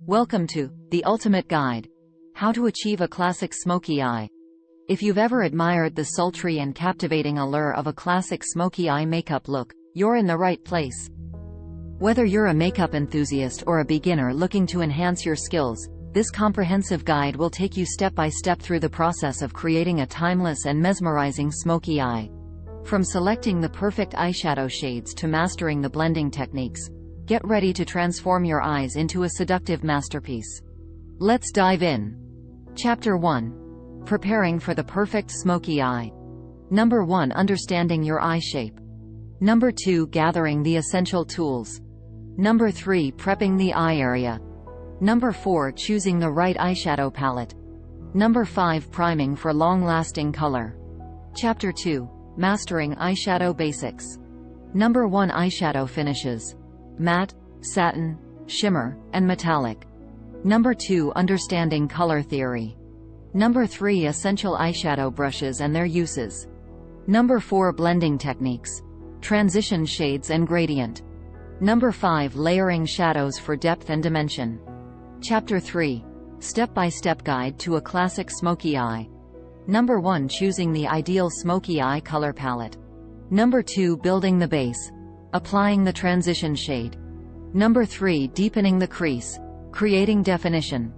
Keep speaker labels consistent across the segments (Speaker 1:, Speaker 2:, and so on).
Speaker 1: Welcome to The Ultimate Guide. How to achieve a classic smoky eye. If you've ever admired the sultry and captivating allure of a classic smoky eye makeup look, you're in the right place. Whether you're a makeup enthusiast or a beginner looking to enhance your skills, this comprehensive guide will take you step by step through the process of creating a timeless and mesmerizing smoky eye. From selecting the perfect eyeshadow shades to mastering the blending techniques, get ready to transform your eyes into a seductive masterpiece. Let's dive in. Chapter 1. Preparing for the perfect smoky eye. Number 1. Understanding your eye shape. Number 2. Gathering the essential tools. Number 3. Prepping the eye area. Number 4. Choosing the right eyeshadow palette. Number 5. Priming for long-lasting color. Chapter 2. Mastering eyeshadow basics. Number 1. Eyeshadow finishes. Matte, satin, shimmer, and metallic. Number 2. Understanding color theory. Number 3. Essential eyeshadow brushes and their uses. Number 4. Blending techniques. Transition shades and gradient. Number 5. Layering shadows for depth and dimension. Chapter 3. Step-by-step guide to a classic smoky eye. Number 1. Choosing the ideal smoky eye color palette. Number 2. Building the base. Applying the transition shade. Number 3. Deepening the crease. Creating definition.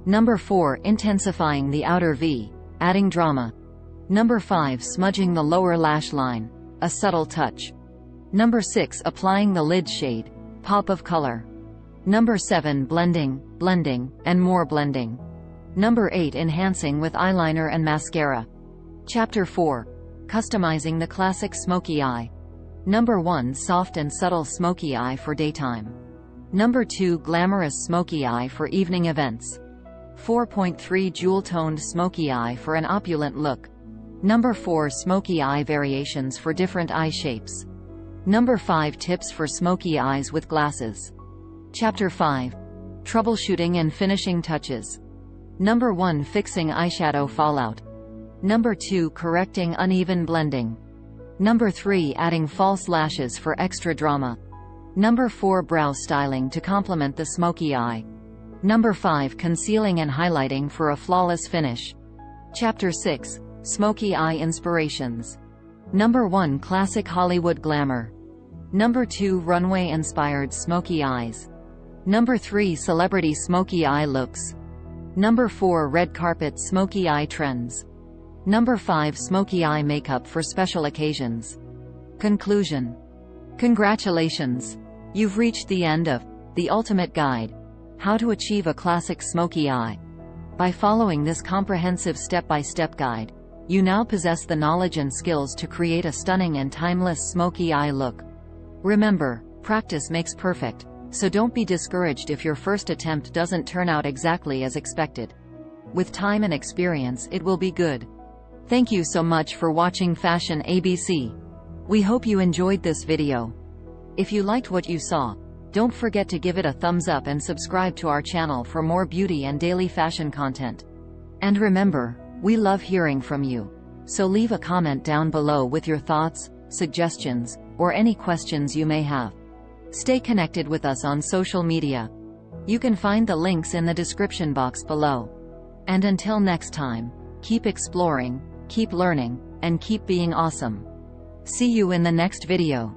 Speaker 1: Number 4. Intensifying the outer V. Adding drama. Number 5. Smudging the lower lash line. A subtle touch. Number 6. Applying the lid shade. Pop of color. Number 7. Blending, and more blending. Number 8. Enhancing with eyeliner and mascara. Chapter 4. Customizing the classic smoky eye. Number 1. Soft and subtle smoky eye for daytime. Number 2. Glamorous smoky eye for evening events. 4.3. Jewel-toned smoky eye for an opulent look. Number 4. Smoky eye variations for different eye shapes. Number 5. Tips for smoky eyes with glasses. Chapter 5. Troubleshooting and finishing touches. Number 1. Fixing eyeshadow fallout. Number 2. Correcting uneven blending. Number 3. Adding false lashes for extra drama. Number 4. Brow styling to complement the smoky eye. Number 5. Concealing and highlighting for a flawless finish. Chapter 6. Smokey Eye Inspirations. Number 1. Classic Hollywood glamour. Number 2. Runway-inspired smoky eyes. Number 3. Celebrity smoky eye looks. Number 4. Red carpet smoky eye trends. Number 5. Smoky eye makeup for special occasions. Conclusion. Congratulations! You've reached the end of The Ultimate Guide. How to achieve a classic smoky eye. By following this comprehensive step-by-step guide, you now possess the knowledge and skills to create a stunning and timeless smoky eye look. Remember, practice makes perfect, so don't be discouraged if your first attempt doesn't turn out exactly as expected. With time and experience, it will be good. Thank you so much for watching Fashion ABC. We hope you enjoyed this video. If you liked what you saw, don't forget to give it a thumbs up and subscribe to our channel for more beauty and daily fashion content. And remember, we love hearing from you. So leave a comment down below with your thoughts, suggestions, or any questions you may have. Stay connected with us on social media. You can find the links in the description box below. And until next time, keep exploring, keep learning, and keep being awesome. See you in the next video.